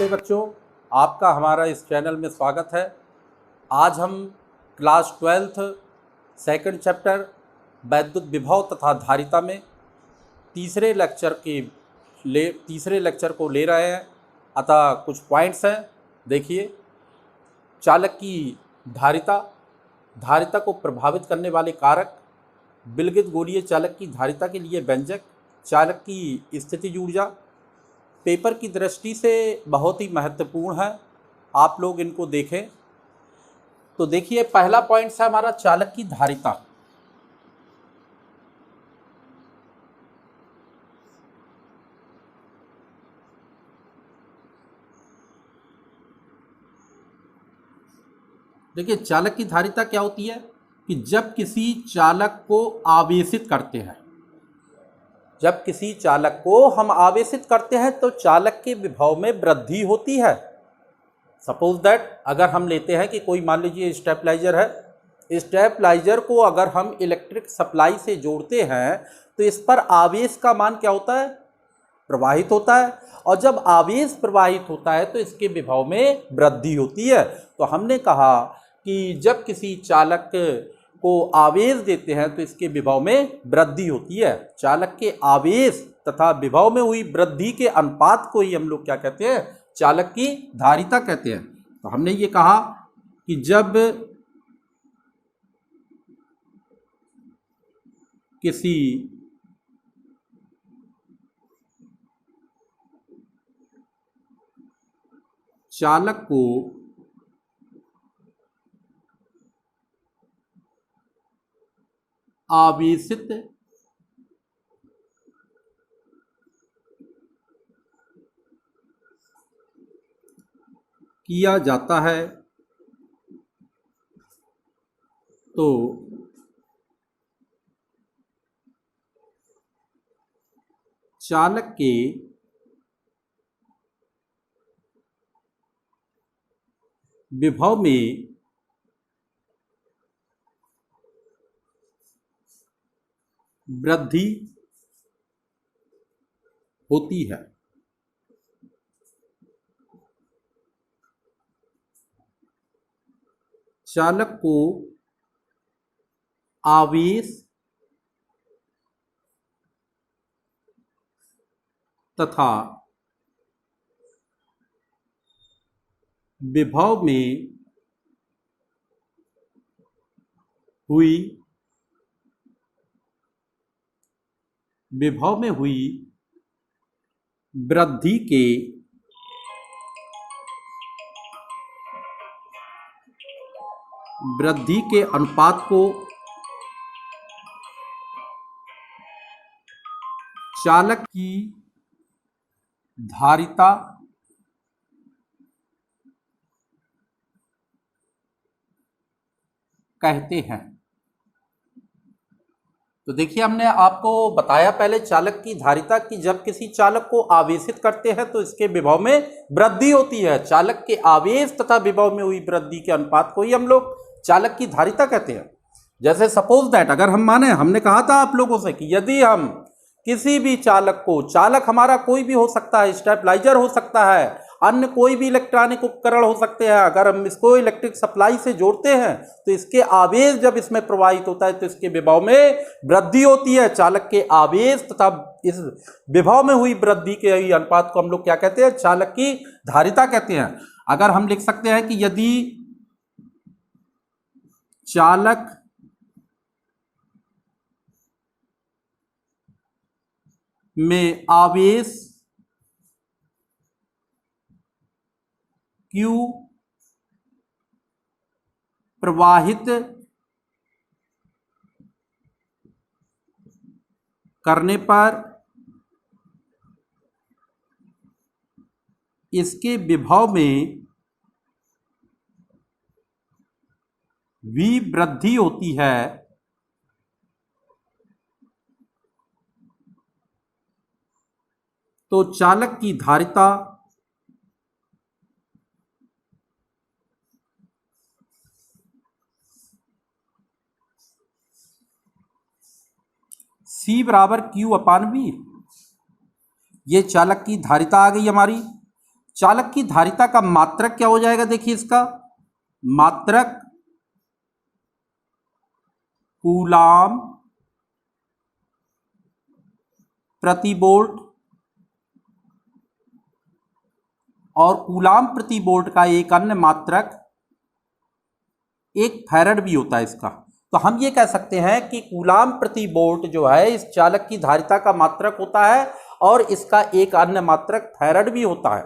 नमस्ते बच्चों, आपका हमारा इस चैनल में स्वागत है। आज हम क्लास 12th सेकंड चैप्टर वैद्युत विभव तथा धारिता में तीसरे लेक्चर को ले रहे हैं। अतः कुछ पॉइंट्स हैं। देखिए, चालक की धारिता को प्रभावित करने वाले कारक, विलगित गोलीय चालक की धारिता के लिए व्यंजक, चालक की स्थितिज ऊर्जा पेपर की दृष्टि से बहुत ही महत्वपूर्ण है। आप लोग इनको देखें तो देखिए, पहला पॉइंट है हमारा चालक की धारिता। देखिए, चालक की धारिता क्या होती है कि जब किसी चालक को आवेशित करते हैं, जब किसी चालक को हम आवेशित करते हैं तो चालक के विभव में वृद्धि होती है। सपोज दैट, अगर हम लेते हैं कि कोई, मान लीजिए स्टेबलाइजर है, स्टेबलाइजर को अगर हम इलेक्ट्रिक सप्लाई से जोड़ते हैं तो इस पर आवेश का मान क्या होता है? प्रवाहित होता है। और जब आवेश प्रवाहित होता है तो इसके विभव में वृद्धि होती है। तो हमने कहा कि जब किसी चालक को आवेश देते हैं तो इसके विभव में वृद्धि होती है। चालक के आवेश तथा विभव में हुई वृद्धि के अनुपात को ही हम लोग क्या कहते हैं? चालक की धारिता कहते हैं। तो हमने ये कहा कि जब किसी चालक को आवेशित किया जाता है तो चालक के विभव में वृद्धि होती है। चालक को आवेश तथा विभव में हुई वृद्धि के अनुपात को चालक की धारिता कहते हैं। तो देखिए, हमने आपको बताया पहले चालक की धारिता की जब किसी चालक को आवेशित करते हैं तो इसके विभव में वृद्धि होती है। चालक के आवेश तथा विभव में हुई वृद्धि के अनुपात को ही हम लोग चालक की धारिता कहते हैं। जैसे सपोज दैट, अगर हम माने, हमने कहा था आप लोगों से कि यदि हम किसी भी चालक को, चालक हमारा कोई भी हो सकता है, स्टेबलाइजर हो सकता है, अन्य कोई भी इलेक्ट्रॉनिक उपकरण हो सकते हैं, अगर हम इसको इलेक्ट्रिक सप्लाई से जोड़ते हैं तो इसके आवेश जब इसमें प्रवाहित होता है तो इसके विभव में वृद्धि होती है। चालक के आवेश तथा इस विभव में हुई वृद्धि के अनुपात को हम लोग क्या कहते हैं? चालक की धारिता कहते हैं। अगर हम लिख सकते हैं कि यदि चालक में आवेश Q प्रवाहित करने पर इसके विभव में भी वृद्धि होती है तो चालक की धारिता C बराबर Q/V, ये चालक की धारिता आ गई हमारी। चालक की धारिता का मात्रक क्या हो जाएगा, देखिए इसका मात्रक कूलाम प्रति वोल्ट, और कूलाम प्रति वोल्ट का एक अन्य मात्रक एक फैरड भी होता है इसका। तो हम ये कह सकते हैं कि कूलाम प्रति वोल्ट जो है इस चालक की धारिता का मात्रक होता है और इसका एक अन्य मात्रक फैरड भी होता है।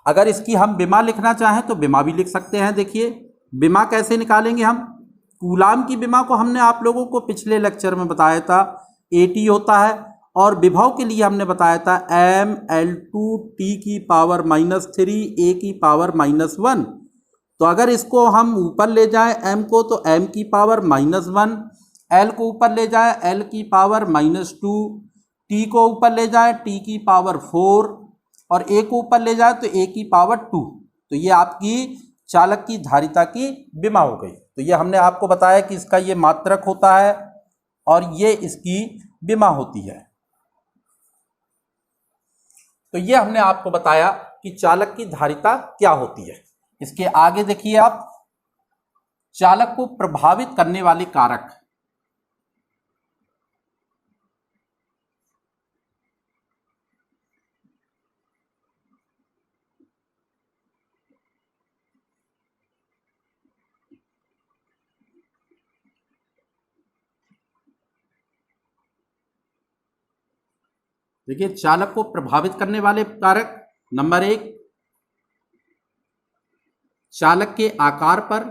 अगर इसकी हम विमा लिखना चाहें तो विमा भी लिख सकते हैं। देखिए विमा कैसे निकालेंगे हम, कूलाम की विमा को हमने आप लोगों को पिछले लेक्चर में बताया था, AT होता है, और विभव के लिए हमने बताया था mL2T की पावर -3 A की पावर -1। तो अगर इसको हम ऊपर ले जाएं m को तो m की पावर -1, l को ऊपर ले जाएं l की पावर -2, t को ऊपर ले जाएं t की पावर 4 और a को ऊपर ले जाएं तो a की पावर 2। तो ये आपकी चालक की धारिता की विमा हो गई। तो ये हमने आपको बताया कि इसका ये मात्रक होता है और ये इसकी विमा होती है। तो ये हमने आपको बताया कि चालक की धारिता क्या होती है। इसके आगे देखिए आप, चालक को प्रभावित करने वाले कारक। देखिए चालक को प्रभावित करने वाले कारक, नंबर 1 चालक के आकार पर,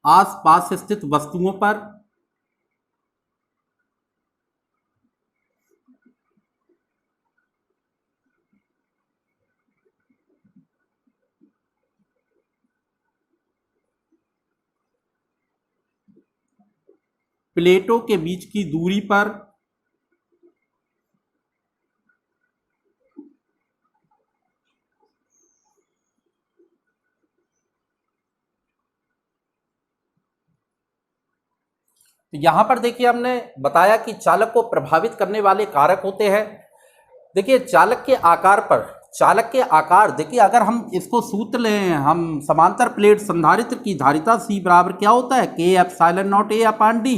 आसपास स्थित वस्तुओं पर, प्लेटों के बीच की दूरी पर, तो यहां पर देखिए हमने बताया कि चालक को प्रभावित करने वाले कारक होते हैं। देखिए चालक के आकार पर, चालक के आकार, देखिए अगर हम इसको सूत्र लें, हम समांतर प्लेट संधारित्र की धारिता C बराबर क्या होता है, K epsilon not A upon D।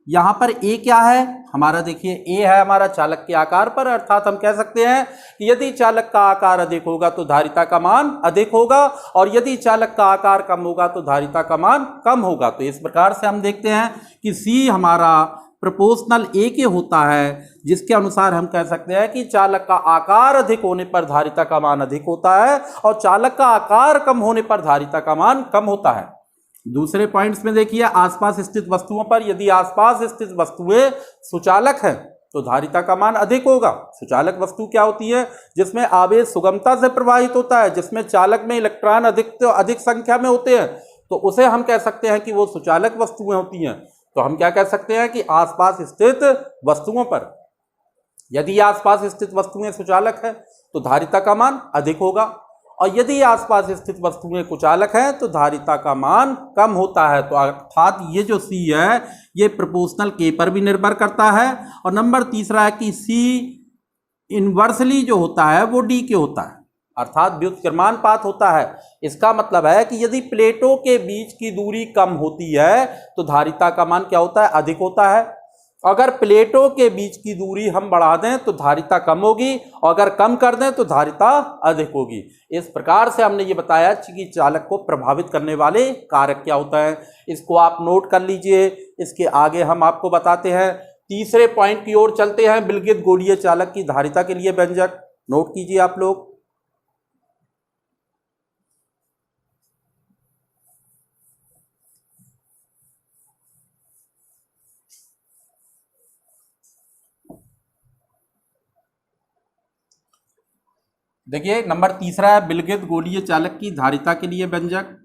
यहाँ पर A क्या है हमारा, देखिए A है हमारा चालक के आकार पर, अर्थात हम कह सकते हैं कि यदि चालक का आकार अधिक होगा तो धारिता का मान अधिक होगा और यदि चालक का आकार कम होगा तो धारिता का मान कम होगा। तो इस प्रकार से हम देखते हैं कि C हमारा प्रोपोर्शनल A के होता है, जिसके अनुसार हम कह सकते हैं कि चालक का आकार अधिक होने पर धारिता का मान अधिक होता है और चालक का आकार कम होने पर धारिता का मान कम होता है। दूसरे पॉइंट्स में देखिए, आसपास स्थित वस्तुओं पर, यदि आसपास स्थित वस्तुएं सुचालक हैं तो धारिता का मान अधिक होगा। सुचालक वस्तु क्या होती है, जिसमें आवेश सुगमता से प्रवाहित होता है, जिसमें चालक में इलेक्ट्रॉन अधिक संख्या में होते हैं, तो उसे हम कह सकते हैं कि वो सुचालक वस्तुएं होती हैं। तो हम क्या कह सकते हैं कि आसपास स्थित वस्तुओं पर, यदि आसपास स्थित वस्तुएं सुचालक है तो धारिता का मान अधिक होगा और यदि आसपास स्थित वस्तुएं कुचालक हैं तो धारिता का मान कम होता है। तो अर्थात ये जो C है ये प्रोपोर्शनल K पर भी निर्भर करता है। और नंबर तीसरा है कि C इनवर्सली जो होता है वो D के होता है, अर्थात व्युत्क्रमानुपात होता है। इसका मतलब है कि यदि प्लेटों के बीच की दूरी कम होती है तो धारिता का मान क्या होता है, अधिक होता है। अगर प्लेटों के बीच की दूरी हम बढ़ा दें तो धारिता कम होगी और अगर कम कर दें तो धारिता अधिक होगी। इस प्रकार से हमने ये बताया कि चालक को प्रभावित करने वाले कारक क्या होता है। इसको आप नोट कर लीजिए। इसके आगे हम आपको बताते हैं, तीसरे पॉइंट की ओर चलते हैं, विलगित गोलीय चालक की धारिता के लिए व्यंजक नोट कीजिए आप लोग। देखिए नंबर तीसरा है विलगित गोलीय चालक की धारिता के लिए व्यंजक।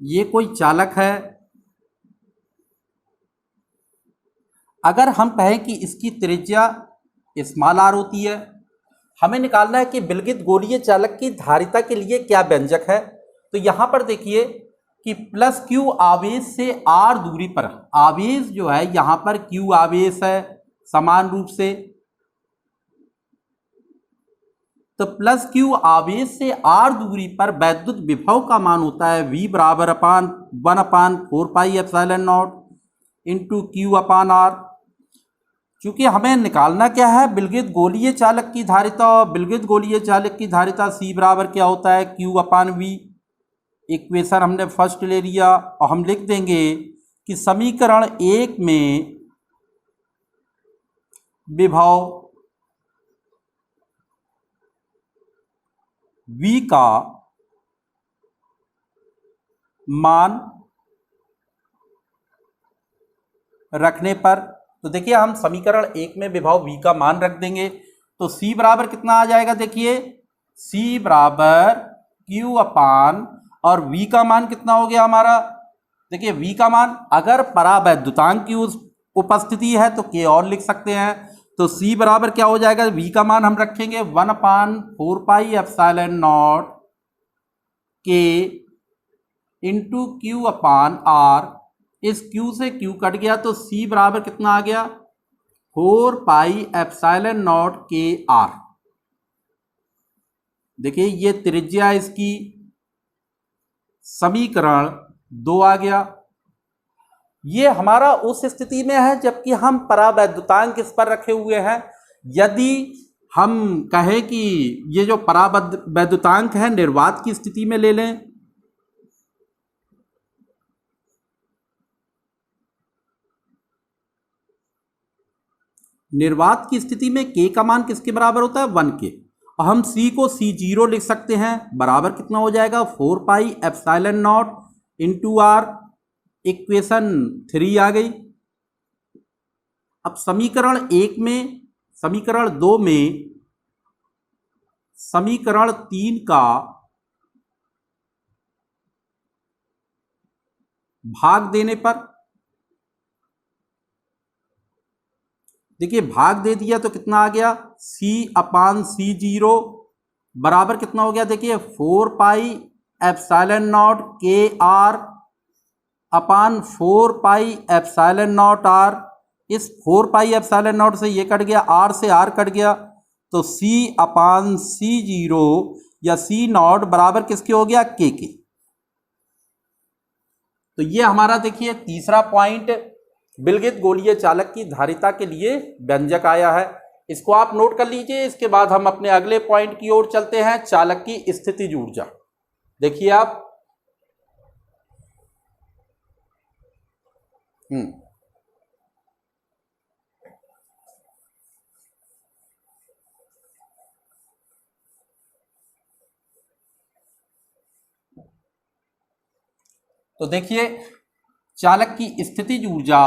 ये कोई चालक है, अगर हम कहें कि इसकी त्रिज्या स्मॉल आर होती है, हमें निकालना है कि विलगित गोलीय चालक की धारिता के लिए क्या व्यंजक है। तो यहाँ पर देखिए कि प्लस क्यू आवेश से आर दूरी पर, आवेश जो है यहाँ पर क्यू आवेश है समान रूप से, तो प्लस क्यू आवेश से आर दूरी पर वैद्युत विभव का मान होता है V बराबर अपान 1/4πε0 इंटू क्यू अपान आर। चूंकि हमें निकालना क्या है, विलगित गोलीय चालक की धारिता, और विलगित गोलीय चालक की धारिता C बराबर क्या होता है, Q अपान V। इक्वेशन हमने फर्स्ट ले लिया और हम लिख देंगे कि समीकरण 1 में विभव V का मान रखने पर, तो देखिए हम समीकरण 1 में विभव V का मान रख देंगे तो C बराबर कितना आ जाएगा, देखिए C बराबर Q अपान, और V का मान कितना हो गया हमारा, देखिए V का मान अगर परावैद्युतांक की उस उपस्थिति है तो K और लिख सकते हैं, तो C बराबर क्या हो जाएगा, V का मान हम रखेंगे 1/4πε0 K इंटू Q अपान R। इस Q से Q कट गया तो C बराबर कितना आ गया, 4πε0 KR। देखिए ये त्रिज्या इसकी, समीकरण 2 आ गया। ये हमारा उस स्थिति में है जबकि हम परावैद्युतांक इस पर रखे हुए हैं। यदि हम कहें कि ये जो परावैद्युतांक है निर्वात की स्थिति में ले लें, निर्वात की स्थिति में K का मान किसके बराबर होता है, 1 के, और हम C को C0 लिख सकते हैं, बराबर कितना हो जाएगा 4πε0 इंटू R। इक्वेशन 3 आ गई। अब समीकरण 1 में, समीकरण 2 में समीकरण 3 का भाग देने पर, देखिए भाग दे दिया तो कितना आ गया, C अपान C0 बराबर कितना हो गया, देखिए 4πε0 KR अपान 4πε0 R। इस 4πε0 से ये कट गया, R से R कट गया, तो C अपान C0 या C0 बराबर किसके हो गया, K के। तो ये हमारा देखिए तीसरा पॉइंट विलगित गोलीय चालक की धारिता के लिए व्यंजक आया है। इसको आप नोट कर लीजिए। इसके बाद हम अपने अगले पॉइंट की ओर चलते हैं, चालक की स्थितिज ऊर्जा। देखिए आप, तो देखिए चालक की स्थितिज ऊर्जा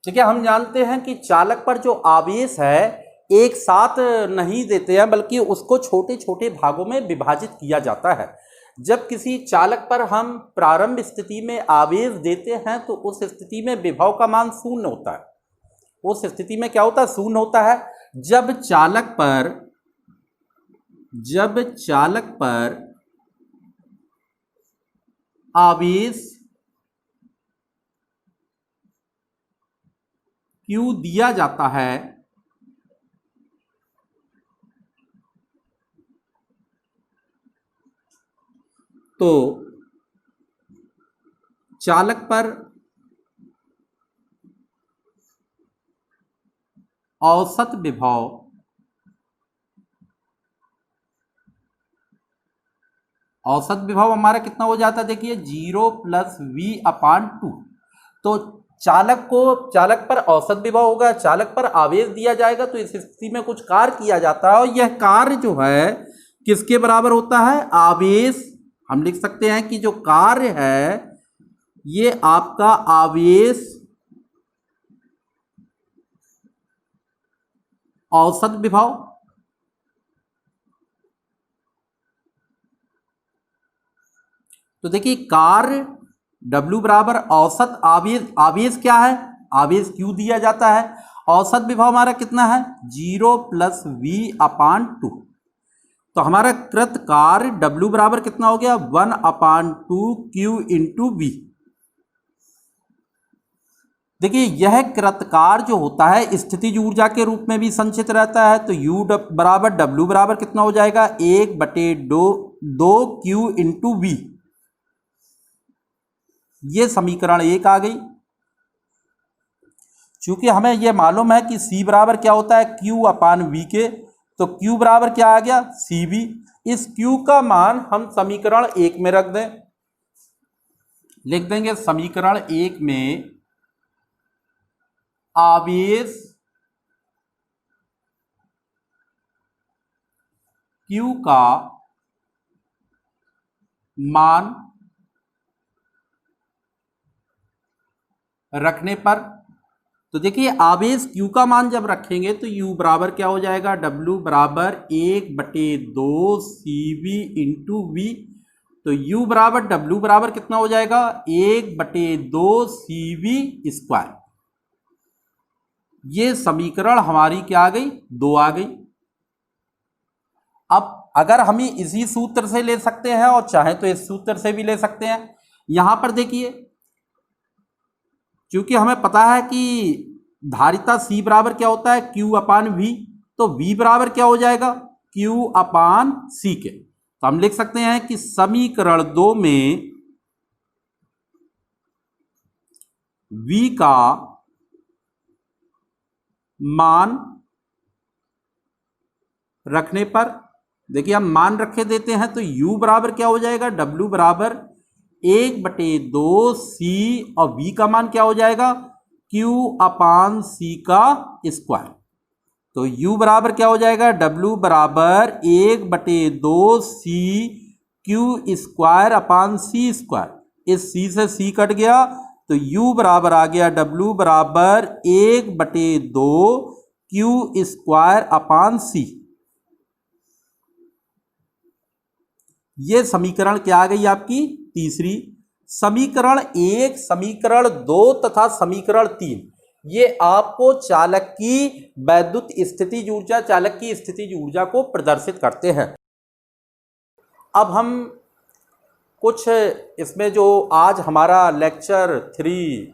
देखिए हम जानते हैं कि चालक पर जो आवेश है एक साथ नहीं देते हैं, बल्कि उसको छोटे छोटे भागों में विभाजित किया जाता है। जब किसी चालक पर हम प्रारंभ स्थिति में आवेश देते हैं तो उस स्थिति में विभव का मान शून्य होता है। उस स्थिति में क्या होता है, शून्य होता है। जब चालक पर आवेश Q दिया जाता है तो चालक पर औसत विभव हमारा कितना हो जाता है, देखिए 0 + V/2। तो चालक पर औसत विभव होगा, चालक पर आवेश दिया जाएगा तो इस स्थिति में कुछ कार्य किया जाता है, और यह कार्य जो है किसके बराबर होता है, आवेश हम लिख सकते हैं कि जो कार्य है ये आपका आवेश औसत विभव तो देखिए कार्य W बराबर औसत आवेश, आवेश क्या है, आवेश Q दिया जाता है, औसत विभव हमारा कितना है 0 + V/2। तो हमारा कृत कार्य W बराबर कितना हो गया 1/2 Q × V। देखिए यह कृतकार जो होता है स्थितिज ऊर्जा के रूप में भी संचित रहता है। तो U बराबर W बराबर कितना हो जाएगा 1/2 Q × V। ये समीकरण 1 आ गई। चूंकि हमें यह मालूम है कि C बराबर क्या होता है Q/V के, तो Q बराबर क्या आ गया CV। इस Q का मान हम समीकरण 1 में रख दें, लिख देंगे समीकरण 1 में आवेश Q का मान रखने पर, तो देखिए आवेश Q का मान जब रखेंगे तो U बराबर क्या हो जाएगा W बराबर 1/2 CV × V। तो U बराबर W बराबर कितना हो जाएगा 1/2 CV²। ये समीकरण हमारी क्या आ गई 2 आ गई। अब अगर हम इसी सूत्र से ले सकते हैं और चाहें तो इस सूत्र से भी ले सकते हैं। यहां पर देखिए क्योंकि हमें पता है कि धारिता C बराबर क्या होता है Q/V, तो V बराबर क्या हो जाएगा Q/C के। तो हम लिख सकते हैं कि समीकरण 2 में V का मान रखने पर, देखिए हम मान रखे देते हैं तो U बराबर क्या हो जाएगा W बराबर 1/2 C और V का मान क्या हो जाएगा Q/C²। तो U बराबर क्या हो जाएगा W बराबर 1/2 C Q²/C²। इस C से C कट गया तो U बराबर आ गया W बराबर 1/2 Q²/C। ये समीकरण क्या आ गई आपकी तीसरी। समीकरण 1, समीकरण 2 तथा समीकरण 3 ये आपको चालक की वैद्युत स्थितिज ऊर्जा, चालक की स्थितिज ऊर्जा को प्रदर्शित करते हैं। अब हम कुछ इसमें जो आज हमारा लेक्चर 3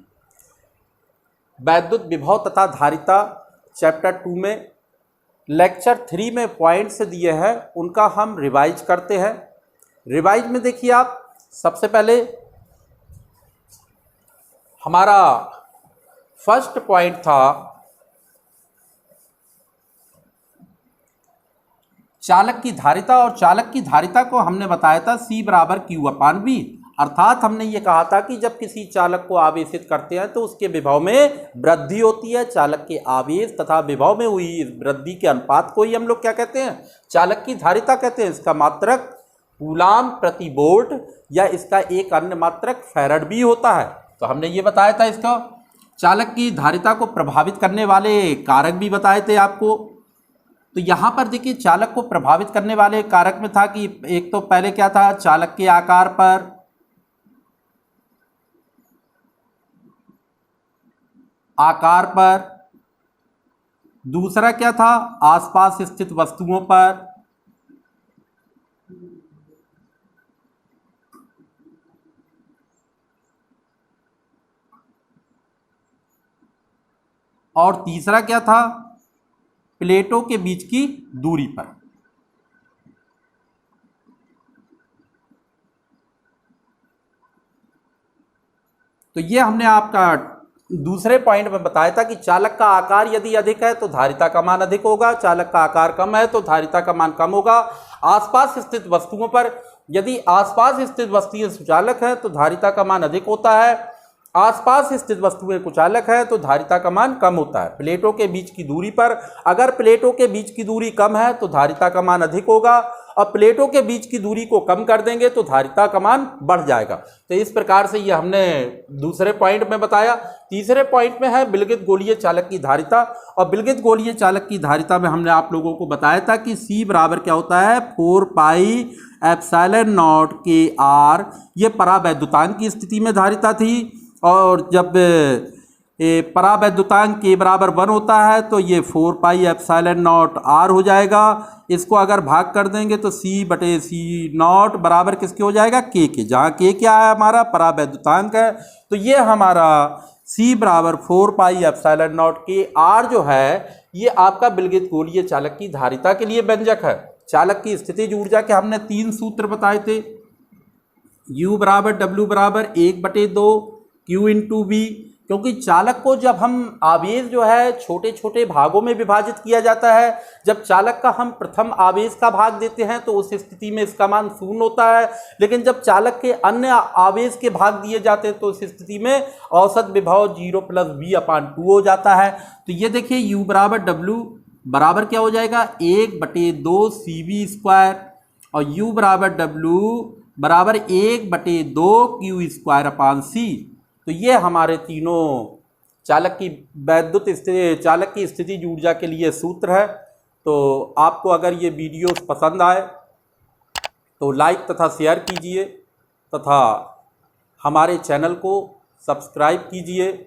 वैद्युत विभव तथा धारिता चैप्टर 2 में लेक्चर 3 में पॉइंट्स दिए हैं उनका हम रिवाइज करते हैं। रिवाइज में देखिए आप सबसे पहले हमारा फर्स्ट पॉइंट था चालक की धारिता, और चालक की धारिता को हमने बताया था C बराबर Q/V। अर्थात हमने ये कहा था कि जब किसी चालक को आवेशित करते हैं तो उसके विभव में वृद्धि होती है। चालक के आवेश तथा विभव में हुई वृद्धि के अनुपात को ही हम लोग क्या कहते हैं चालक की धारिता कहते हैं। इसका मात्रक कूलाम प्रति वोल्ट या इसका एक अन्य मात्रक फैराड भी होता है। तो हमने ये बताया था इसका चालक की धारिता को प्रभावित करने वाले कारक भी बताए थे आपको। तो यहाँ पर देखिए चालक को प्रभावित करने वाले कारक में था कि एक तो पहले क्या था चालक के आकार पर, दूसरा क्या था आसपास स्थित वस्तुओं पर, और तीसरा क्या था प्लेटों के बीच की दूरी पर। तो ये हमने आपका दूसरे पॉइंट में बताया था कि चालक का आकार यदि अधिक है तो धारिता का मान अधिक होगा, चालक का आकार कम है तो धारिता का मान कम होगा। आसपास स्थित वस्तुओं पर यदि आसपास स्थित वस्तुएं सुचालक है तो धारिता का मान अधिक होता है, आसपास स्थित वस्तुएं कुचालक है तो धारिता का मान कम होता है। प्लेटों के बीच की दूरी पर, अगर प्लेटों के बीच की दूरी कम है तो धारिता का मान अधिक होगा, और प्लेटों के बीच की दूरी को कम कर देंगे तो धारिता का मान बढ़ जाएगा। तो इस प्रकार से ये हमने दूसरे पॉइंट में बताया। तीसरे पॉइंट में है विलगित गोलीय चालक की धारिता, और विलगित गोलीय चालक की धारिता में हमने आप लोगों को बताया था कि C बराबर क्या होता है, 4 पाई एप्सिलॉन नॉट के आर। ये परावैद्युतांक की स्थिति में धारिता थी, और जब परावैद्युतांक के बराबर 1 होता है तो ये 4 पाई एप्सिलॉन नॉट आर हो जाएगा। इसको अगर भाग कर देंगे तो C/C0 बराबर किसके हो जाएगा, K के, जहाँ K क्या है हमारा परावैद्युतांक है। तो ये हमारा C बराबर 4 पाई एप्सिलॉन नॉट के आर जो है ये आपका विलगित गोलीय चालक की धारिता के लिए व्यंजक है। चालक की स्थितिज ऊर्जा के हमने 3 सूत्र बताए थे, U बराबर W बराबर 1/2 Q इंटू V, क्योंकि चालक को जब हम आवेश जो है छोटे छोटे भागों में विभाजित किया जाता है, जब चालक का हम प्रथम आवेश का भाग देते हैं तो उस स्थिति में इसका मान 0 होता है, लेकिन जब चालक के अन्य आवेश के भाग दिए जाते हैं तो उस स्थिति में औसत विभव 0 + V/2 हो जाता है। तो ये देखिए U बराबर W बराबर क्या हो जाएगा, 1/2 CV² और U बराबर W बराबर 1/2 Q²/C। तो ये हमारे तीनों चालक की स्थितिज ऊर्जा के लिए सूत्र है। तो आपको अगर ये वीडियो पसंद आए तो लाइक तथा शेयर कीजिए तथा हमारे चैनल को सब्सक्राइब कीजिए।